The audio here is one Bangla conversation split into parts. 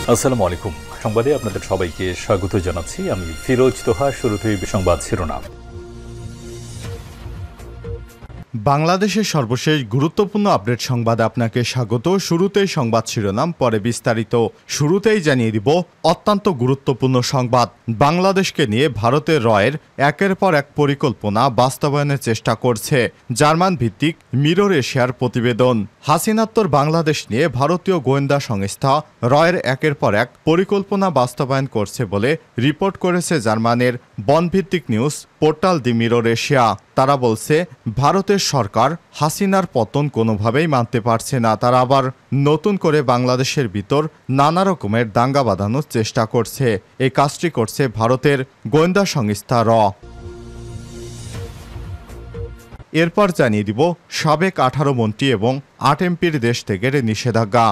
আসসালামু আলাইকুম। সংবাদে আপনাদের সবাইকে স্বাগত জানাচ্ছি। আমি ফিরোজ তোহা। শুরুতেই সংবাদ শিরোনাম। বাংলাদেশের সর্বশেষ গুরুত্বপূর্ণ আপডেট সংবাদে আপনাকে স্বাগত। শুরুতেই সংবাদ শিরোনাম, পরে বিস্তারিত। শুরুতেই জানিয়ে দিব অত্যন্ত গুরুত্বপূর্ণ সংবাদ। বাংলাদেশকে নিয়ে ভারতের রয়ের একের পর এক পরিকল্পনা বাস্তবায়নের চেষ্টা করছে জার্মান ভিত্তিক মিরর এশিয়ার প্রতিবেদন। হাসিনাত্তর বাংলাদেশ নিয়ে ভারতীয় গোয়েন্দা সংস্থা রয়ের একের পর এক পরিকল্পনা বাস্তবায়ন করছে বলে রিপোর্ট করেছে জার্মানের বনভিত্তিক নিউজ পোর্টাল দি মিরর এশিয়া। তারা বলছে, ভারতের সরকার হাসিনার পতন কোনোভাবেই মানতে পারছে না। তারা আবার নতুন করে বাংলাদেশের ভিতর নানা রকমের দাঙ্গা বাঁধানোর চেষ্টা করছে। এই কাজটি করছে ভারতের গোয়েন্দা সংস্থা র। এরপর জানিয়ে দিব সাবেক 18 মন্ত্রী এবং 8 এমপির দেশ থেকে নিষেধাজ্ঞা।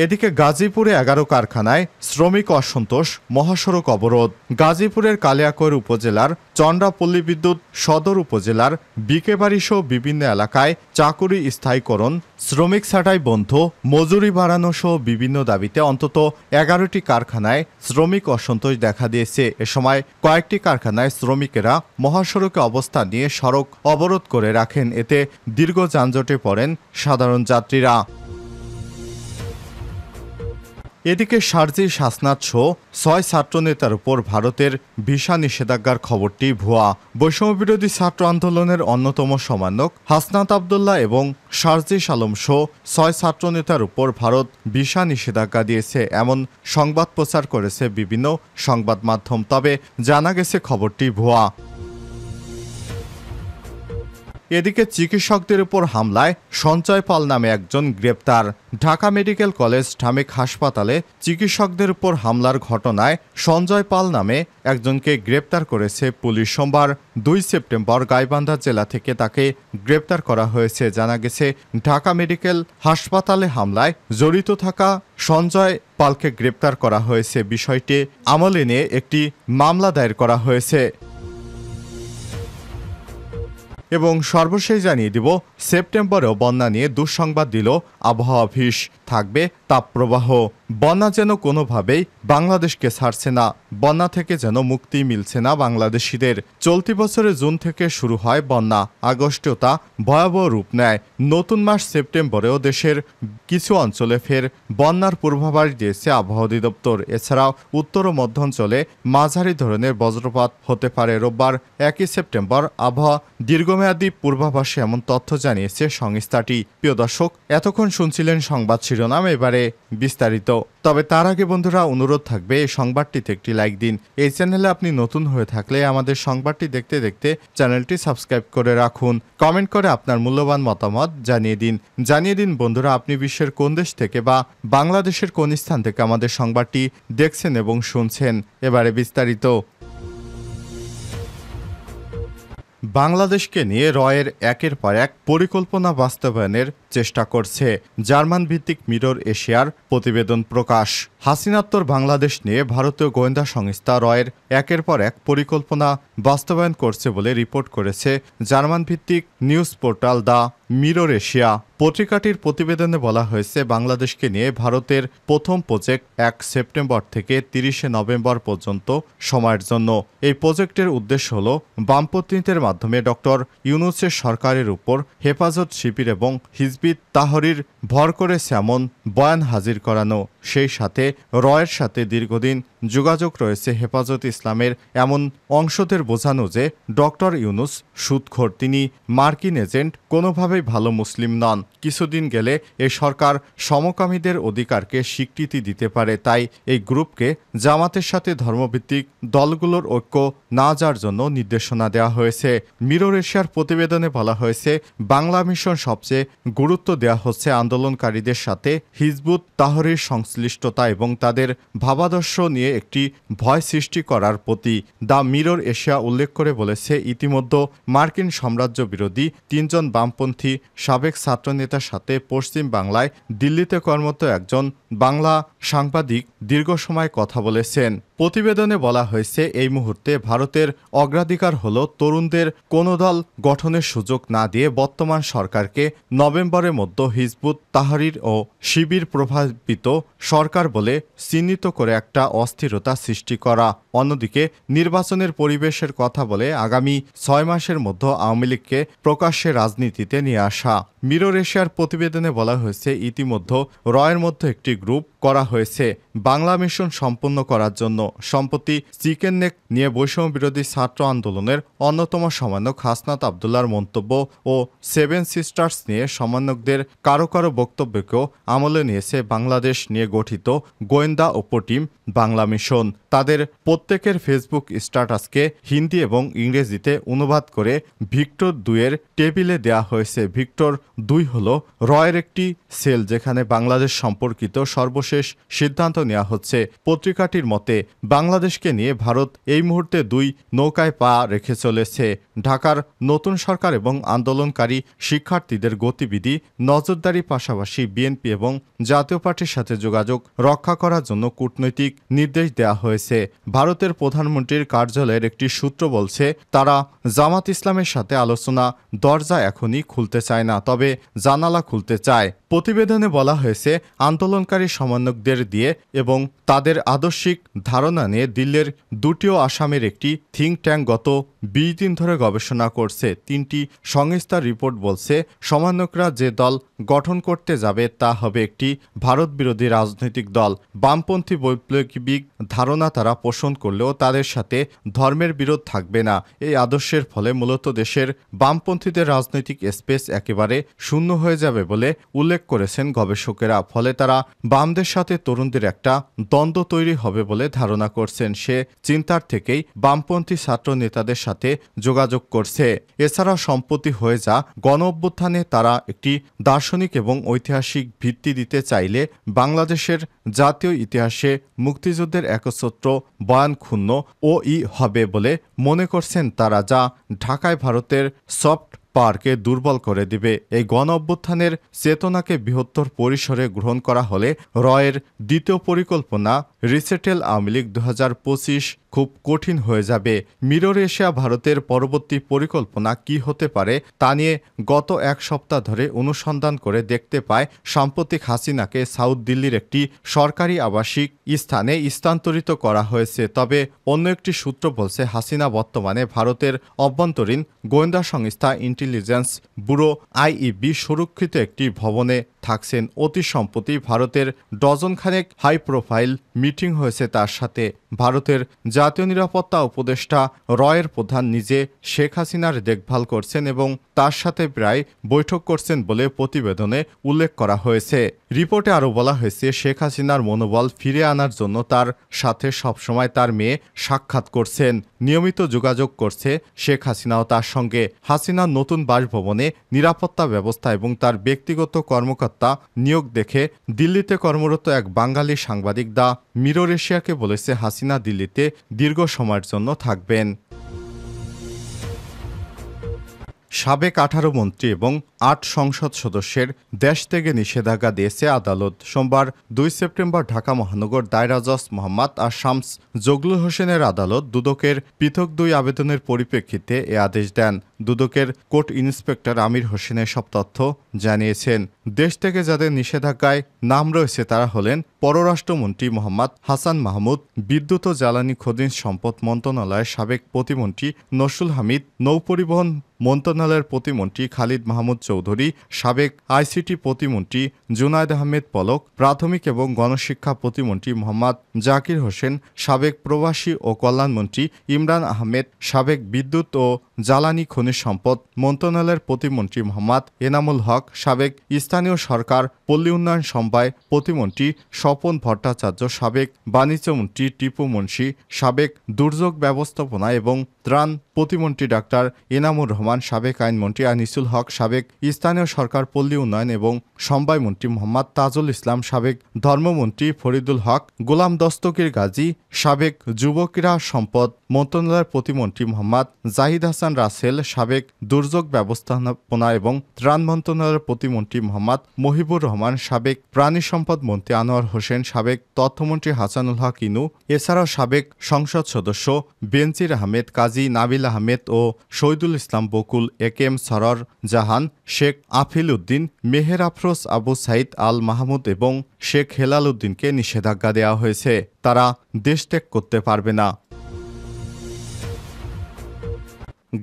এদিকে গাজীপুরে 11 কারখানায় শ্রমিক অসন্তোষ, মহাসড়ক অবরোধ। গাজীপুরের কালিয়াকৈর উপজেলার চন্দ্রাপল্লী বিদ্যুৎ সদর উপজেলার বিকেবাড়ি সহ বিভিন্ন এলাকায় চাকুরি স্থায়ীকরণ, শ্রমিক ছাঁটাই বন্ধ, মজুরি বাড়ানো সহ বিভিন্ন দাবিতে অন্তত 11টি কারখানায় শ্রমিক অসন্তোষ দেখা দিয়েছে। এ সময় কয়েকটি কারখানায় শ্রমিকেরা মহাসড়কে অবস্থান নিয়ে সড়ক অবরোধ করে রাখেন। এতে দীর্ঘ যানজটে পড়েন সাধারণ যাত্রীরা। এদিকে শারজিল শাসনাত সহ 6 ছাত্রনেতার উপর ভারতের ভিসা নিষেধাজ্ঞার খবরটি ভুয়া। বৈষম্যবিরোধী ছাত্র আন্দোলনের অন্যতম সমন্বয়ক হাসনাত আবদুল্লাহ এবং শারজিল আলম সহ 6 ছাত্রনেতার উপর ভারত ভিসা নিষেধাজ্ঞা দিয়েছে, এমন সংবাদ প্রচার করেছে বিভিন্ন সংবাদ মাধ্যম। তবে জানা গেছে খবরটি ভুয়া। এদিকে চিকিৎসকদের উপর হামলায় সঞ্জয় পাল নামে একজন গ্রেপ্তার। ঢাকা মেডিকেল কলেজ ঢামেক হাসপাতালে চিকিৎসকদের উপর হামলার ঘটনায় সঞ্জয় পাল নামে একজনকে গ্রেপ্তার করেছে পুলিশ। সোমবার 2 সেপ্টেম্বর গাইবান্ধা জেলা থেকে তাকে গ্রেপ্তার করা হয়েছে। জানা গেছে, ঢাকা মেডিকেল হাসপাতালে হামলায় জড়িত থাকা সঞ্জয় পালকে গ্রেপ্তার করা হয়েছে। বিষয়টি আমলে নিয়ে একটি মামলা দায়ের করা হয়েছে। এবং সর্বশেষ জানিয়ে দিব, সেপ্টেম্বরেও বন্যা নিয়ে দুঃসংবাদ দিল আবহাওয়া অফিস। থাকবে তাপপ্রবাহ। বন্যা যেন কোনোভাবেই বাংলাদেশকে ছাড়ছে না। বন্যা থেকে যেন মুক্তি মিলছে না বাংলাদেশিদের। চলতি বছরের জুন থেকে শুরু হয় বন্যা। আগস্টেও তা ভয়াবহ রূপ নেয়। নতুন মাস সেপ্টেম্বরেও দেশের কিছু অঞ্চলে ফের বন্যার পূর্বাভাস দিয়েছে আবহাওয়া অধিদপ্তর। এছাড়াও উত্তর ও মধ্য অঞ্চলে মাঝারি ধরনের বজ্রপাত হতে পারে। রোববার 1 সেপ্টেম্বর আবহাওয়া দীর্ঘমেয়াদী পূর্বাভাসে এমন তথ্য জানিয়েছে সংস্থাটি। প্রিয় দর্শক, এতক্ষণ শুনছিলেন সংবাদ শিরোনাম, এবারে বিস্তারিত। তবে তার আগে বন্ধুরা, অনুরোধ থাকবে এই সংবাদটিতে একটি লাইক দিন। এই চ্যানেলে আপনি নতুন হয়ে থাকলে আমাদের সংবাদটি দেখতে দেখতে চ্যানেলটি সাবস্ক্রাইব করে রাখুন। কমেন্ট করে আপনার মূল্যবান মতামত জানিয়ে দিন বন্ধুরা, আপনি বিশ্বের কোন দেশ থেকে বা বাংলাদেশের কোন স্থান থেকে আমাদের সংবাদটি দেখছেন এবং শুনছেন। এবারে বিস্তারিত। বাংলাদেশকে নিয়ে রয়ের একের পর এক পরিকল্পনা বাস্তবায়নের চেষ্টা করছে জার্মান ভিত্তিক মিরর এশিয়ার প্রতিবেদন প্রকাশ। হাসিনাত্তর বাংলাদেশ নিয়ে ভারতীয় গোয়েন্দা সংস্থা রয়ের একের পর এক পরিকল্পনা বাস্তবায়ন করছে বলে রিপোর্ট করেছে জার্মান ভিত্তিক news portal the Mirror Asia. পত্রিকাটির প্রতিবেদনে বলা হয়েছে, বাংলাদেশকে নিয়ে ভারতের প্রথম প্রজেক্ট 1 সেপ্টেম্বর থেকে 30 নভেম্বর পর্যন্ত সময়ের জন্য। এই প্রজেক্টের উদ্দেশ্য হল বামপন্থীদের মাধ্যমে ডক্টর ইউনূসের সরকারের উপর হেফাজত শিবির এবং হিজবুত তাহরির ভর করেছে এমন বয়ান হাজির করানো। সেই সাথে রয়ের সাথে দীর্ঘদিন যোগাযোগ রয়েছে হেফাজত ইসলামের এমন অংশদের বোঝানো যে ডক্টর ইউনূস সুদখোর, তিনি মার্কিন এজেন্ট, কোনোভাবেই ভালো মুসলিম নন। কিছুদিন গেলে এই সরকার সমকামীদের অধিকারকে স্বীকৃতি দিতে পারে। তাই এই গ্রুপকে জামাতের সাথে ধর্মভিত্তিক দলগুলোর ঐক্য না যাওয়ার জন্য নির্দেশনা দেওয়া হয়েছে। মিরর এশিয়ার প্রতিবেদনে বলা হয়েছে, বাংলা মিশন সবচেয়ে গুরুত্ব দেওয়া হচ্ছে আন্দোলনকারীদের সাথে হিজবুত তাহরির সংশ্লিষ্টতা এবং তাদের ভাবাদর্শ নিয়ে একটি ভয় সৃষ্টি করার প্রতি। দ্য মিরর এশিয়া উল্লেখ করে বলেছে, ইতিমধ্যে মার্কিন সাম্রাজ্য বিরোধী 3 জন বামপন্থী সাবেক ছাত্রনেতার সাথে পশ্চিম বাংলায় দিল্লিতে কর্মরত একজন বাংলা সাংবাদিক দীর্ঘ সময় কথা বলেছেন। প্রতিবেদনে বলা হয়েছে, এই মুহূর্তে ভারতের অগ্রাধিকার হল তরুণদের কোনো দল গঠনের সুযোগ না দিয়ে বর্তমান সরকারকে নভেম্বরের মধ্যে হিজবুত তাহরির ও শিবির প্রভাবিত সরকার বলে চিহ্নিত করে একটা অস্থিরতা সৃষ্টি করা। অন্যদিকে নির্বাচনের পরিবেশের কথা বলে আগামী 6 মাসের মধ্যে আওয়ামী লীগকে প্রকাশ্যে রাজনীতিতে নিয়ে আসা। মিরর এশিয়ার প্রতিবেদনে বলা হয়েছে, ইতিমধ্যে রয়ের মধ্যে একটি গ্রুপ করা হয়েছে বাংলা মিশন সম্পন্ন করার জন্য। সম্প্রতি চিকেন নেক নিয়ে বৈষম্য বিরোধী ছাত্র আন্দোলনের অন্যতম সমন্বয়ক হাসনাত আবদুল্লাহর মন্তব্য ও 7 সিস্টার্স নিয়ে সমন্বয়কদের কারো কারো বক্তব্যকেও আমলে নিয়েছে বাংলাদেশ নিয়ে গঠিত গোয়েন্দা উপটিম বাংলা মিশন। তাদের প্রত্যেকের ফেসবুক স্ট্যাটাসকে হিন্দি এবং ইংরেজিতে অনুবাদ করে ভিক্টর 2-এর টেবিলে দেয়া হয়েছে। ভিক্টর 2 হল রয়ের একটি সেল, যেখানে বাংলাদেশ সম্পর্কিত সর্বশেষ সিদ্ধান্ত নেওয়া হচ্ছে। পত্রিকাটির মতে, বাংলাদেশকে নিয়ে ভারত এই মুহূর্তে 2 নৌকায় পা রেখে চলেছে। ঢাকার নতুন সরকার এবং আন্দোলনকারী শিক্ষার্থীদের গতিবিধি নজরদারি, পাশাপাশি বিএনপি এবং জাতীয় পার্টির সাথে যোগাযোগ রক্ষা করার জন্য কূটনৈতিক নির্দেশ দেওয়া হয়েছে। ভারতের প্রধানমন্ত্রীর কার্যালয়ের একটি সূত্র বলছে, তারা জামাত ইসলামের সাথে আলোচনা দরজা এখনই খুলতে চায় না, তবে জানালা খুলতে চায়। প্রতিবেদনে বলা হয়েছে, আন্দোলনকারী সমন্বয়কদের দিয়ে এবং তাদের আদর্শিক ধারণা নিয়ে দিল্লির 2টিও আসামের একটি থিঙ্ক ট্যাঙ্ক গত 20 দিন ধরে গবেষণা করছে। 3টি সংস্থার রিপোর্ট বলছে, সমন্বয়করা যে দল গঠন করতে যাবে তা হবে একটি ভারত বিরোধী রাজনৈতিক দল। বামপন্থী বৈপ্লবিক ধারণা তারা পোষণ করলেও তাদের সাথে ধর্মের বিরোধ থাকবে না। এই আদর্শের ফলে মূলত দেশের বামপন্থীদের রাজনৈতিক স্পেস একেবারে শূন্য হয়ে যাবে বলে উল্লেখ করেছেন গবেষকেরা। ফলে তারা বামদের সাথে তরুণদের একটা দ্বন্দ্ব তৈরি হবে বলে ধারণা করছেন। সে চিন্তার থেকেই বামপন্থী ছাত্র নেতাদের সাথে যোগাযোগ করছে। এছাড়া সম্প্রতি হয়ে যা গণ অভ্যুত্থানে তারা একটি দার্শনিক এবং ঐতিহাসিক ভিত্তি দিতে চাইলে বাংলাদেশের জাতীয় ইতিহাসে মুক্তিযুদ্ধের একচ্ছত্র বয়ান ক্ষুণ্ণ হবে বলে মনে করছেন তারা, যা ঢাকায় ভারতের সফট পাওয়ারকে দুর্বল করে দিবে। এই গণ অভ্যুত্থানের চেতনাকে বৃহত্তর পরিসরে গ্রহণ করা হলে রয়ের দ্বিতীয় পরিকল্পনা রিসেটেল আওয়ামী লীগ 2025 খুব কঠিন হয়ে যাবে। মিরর এশিয়া ভারতের পরবর্তী পরিকল্পনা কি হতে পারে তা নিয়ে গত 1 সপ্তাহ ধরে অনুসন্ধান করে দেখতে পায়, সাম্প্রতিক হাসিনাকে সাউথ দিল্লির একটি সরকারি আবাসিক স্থানে স্থানান্তরিত করা হয়েছে। তবে অন্য একটি সূত্র বলছে, হাসিনা বর্তমানে ভারতের অভ্যন্তরীণ গোয়েন্দা সংস্থা ইন্টেলিজেন্স ব্যুরো আইইবি সুরক্ষিত একটি ভবনে থাকছেন। অতি সম্প্রতি ভারতের ডজনখানেক হাই প্রোফাইল মিটিং হয়েছে তার সাথে। ভারতের জাতীয় নিরাপত্তা উপদেষ্টা রয়ের প্রধান নিজে শেখ হাসিনার দেখভাল করছেন এবং তার সাথে প্রায় বৈঠক করছেন বলে প্রতিবেদনে উল্লেখ করা হয়েছে। রিপোর্টে আরও বলা হয়েছে, শেখ হাসিনার মনোবল ফিরে আনার জন্য তার সাথে সবসময় তার মেয়ে সাক্ষাৎ করছেন, নিয়মিত যোগাযোগ করছে শেখ হাসিনাও তার সঙ্গে। হাসিনার নতুন বাসভবনে নিরাপত্তা ব্যবস্থা এবং তার ব্যক্তিগত কর্মকর্তা নিয়োগ দেখে দিল্লিতে কর্মরত এক বাঙালি সাংবাদিক দ্য মিরর এশিয়াকে বলেছে, হাসিনা দিল্লিতে দীর্ঘ সময়ের জন্য থাকবেন। সাবেক 18 মন্ত্রী এবং 8 সংসদ সদস্যের দেশ থেকে নিষেধাজ্ঞা দিয়েছে আদালত। সোমবার 2 সেপ্টেম্বর ঢাকা মহানগর দায়রা জজ মোহাম্মদ শামস জগলুল হোসেনের আদালত দুদকের পৃথক 2 আবেদনের পরিপ্রেক্ষিতে এ আদেশ দেন। দুদকের কোর্ট ইন্সপেক্টর আমির হোসেন সব তথ্য জানিয়েছেন। দেশ থেকে যাদের নিষেধাজ্ঞায় নাম রয়েছে তারা হলেন পররাষ্ট্রমন্ত্রী মোহাম্মদ হাসান মাহমুদ, বিদ্যুৎ ও জ্বালানি খনিজ সম্পদ মন্ত্রণালয়ের সাবেক প্রতিমন্ত্রী নসরুল হামিদ, নৌপরিবহন মন্ত্রণালয়ের প্রতিমন্ত্রী খালিদ মাহমুদ চৌধুরী, সাবেক আইসিটি প্রতিমন্ত্রী জুনায়েদ আহমেদ পলক, প্রাথমিক এবং গণশিক্ষা প্রতিমন্ত্রী মোহাম্মদ জাকির হোসেন, সাবেক প্রবাসী ও কল্যাণমন্ত্রী ইমরান আহমেদ, সাবেক বিদ্যুৎ ও জ্বালানি খনিজ সম্পদ মন্ত্রণালয়ের প্রতিমন্ত্রী মোহাম্মদ এনামুল হক, সাবেক স্থানীয় সরকার পল্লী উন্নয়ন সমবায় প্রতিমন্ত্রী স্বপন ভট্টাচার্য, সাবেক বাণিজ্যমন্ত্রী টিপু মুন্সি, সাবেক দুর্যোগ ব্যবস্থাপনা এবং ত্রাণ প্রতিমন্ত্রী ডাক্তার এনামুর রহমান, সাবেক আইনমন্ত্রী আনিসুল হক, সাবেক স্থানীয় সরকার পল্লী উন্নয়ন এবং সমবায় মন্ত্রী মোহাম্মদ তাজুল ইসলাম, সাবেক ধর্মমন্ত্রী ফরিদুল হক, গোলাম দস্তগীর গাজী, সাবেক যুব ক্রীড়া সম্পদ মন্ত্রণালয়ের প্রতিমন্ত্রী মোহাম্মদ জাহিদ হাসান রাসেল, সাবেক দুর্যোগ ব্যবস্থাপনা এবং ত্রাণ মন্ত্রণালয়ের প্রতিমন্ত্রী মোহাম্মদ মহিবুর রহমান, সাবেক প্রাণী সম্পদ মন্ত্রী আনোয়ার হোসেন, সাবেক তথ্যমন্ত্রী হাসানুল হক ইনু, এছাড়াও সাবেক সংসদ সদস্য বেনজির আহমেদ, কাজী নাবিল আহমেদ ও শহীদুল ইসলাম বকুল, একেএম সরর জাহান, শেখ আফিল উদ্দিন, মেহের আফরোজ, আবু সাইদ আল মাহমুদ এবং শেখ হেলাল উদ্দিনকে নিষেধাজ্ঞা দেওয়া হয়েছে। তারা দেশ ত্যাগ করতে পারবে না।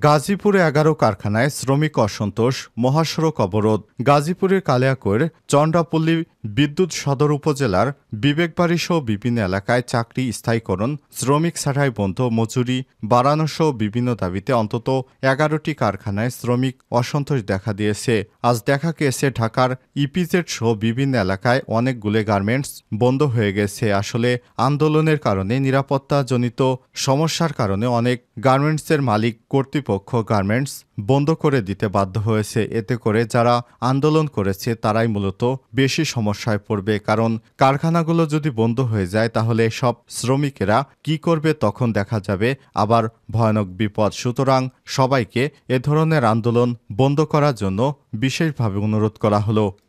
গাজীপুরে 11 কারখানায় শ্রমিক অসন্তোষ, মহাসড়ক অবরোধ। গাজীপুরের কালিয়াকৈর চন্দ্রাপল্লী বিদ্যুৎ সদর উপজেলার বিবেকবাড়ি সহ বিভিন্ন এলাকায় চাকরি স্থায়ীকরণ, শ্রমিক ছাঁটাই বন্ধ, মজুরি বাড়ানো সহ বিভিন্ন দাবিতে অন্তত 11টি কারখানায় শ্রমিক অসন্তোষ দেখা দিয়েছে। আজ দেখা গিয়েছে ঢাকার ইপিজেড সহ বিভিন্ন এলাকায় অনেকগুলো গার্মেন্টস বন্ধ হয়ে গেছে। আসলে আন্দোলনের কারণে নিরাপত্তাজনিত সমস্যার কারণে অনেক গার্মেন্টসের মালিক কর্তৃপক্ষ গার্মেন্টস বন্ধ করে দিতে বাধ্য হয়েছে। এতে করে যারা আন্দোলন করেছে তারাই মূলত বেশি সমস্যায় পড়বে, কারণ কারখানাগুলো যদি বন্ধ হয়ে যায় তাহলে সব শ্রমিকেরা কি করবে, তখন দেখা যাবে আবার ভয়ানক বিপদ। সুতরাং সবাইকে এ ধরনের আন্দোলন বন্ধ করার জন্য বিশেষভাবে অনুরোধ করা হলো।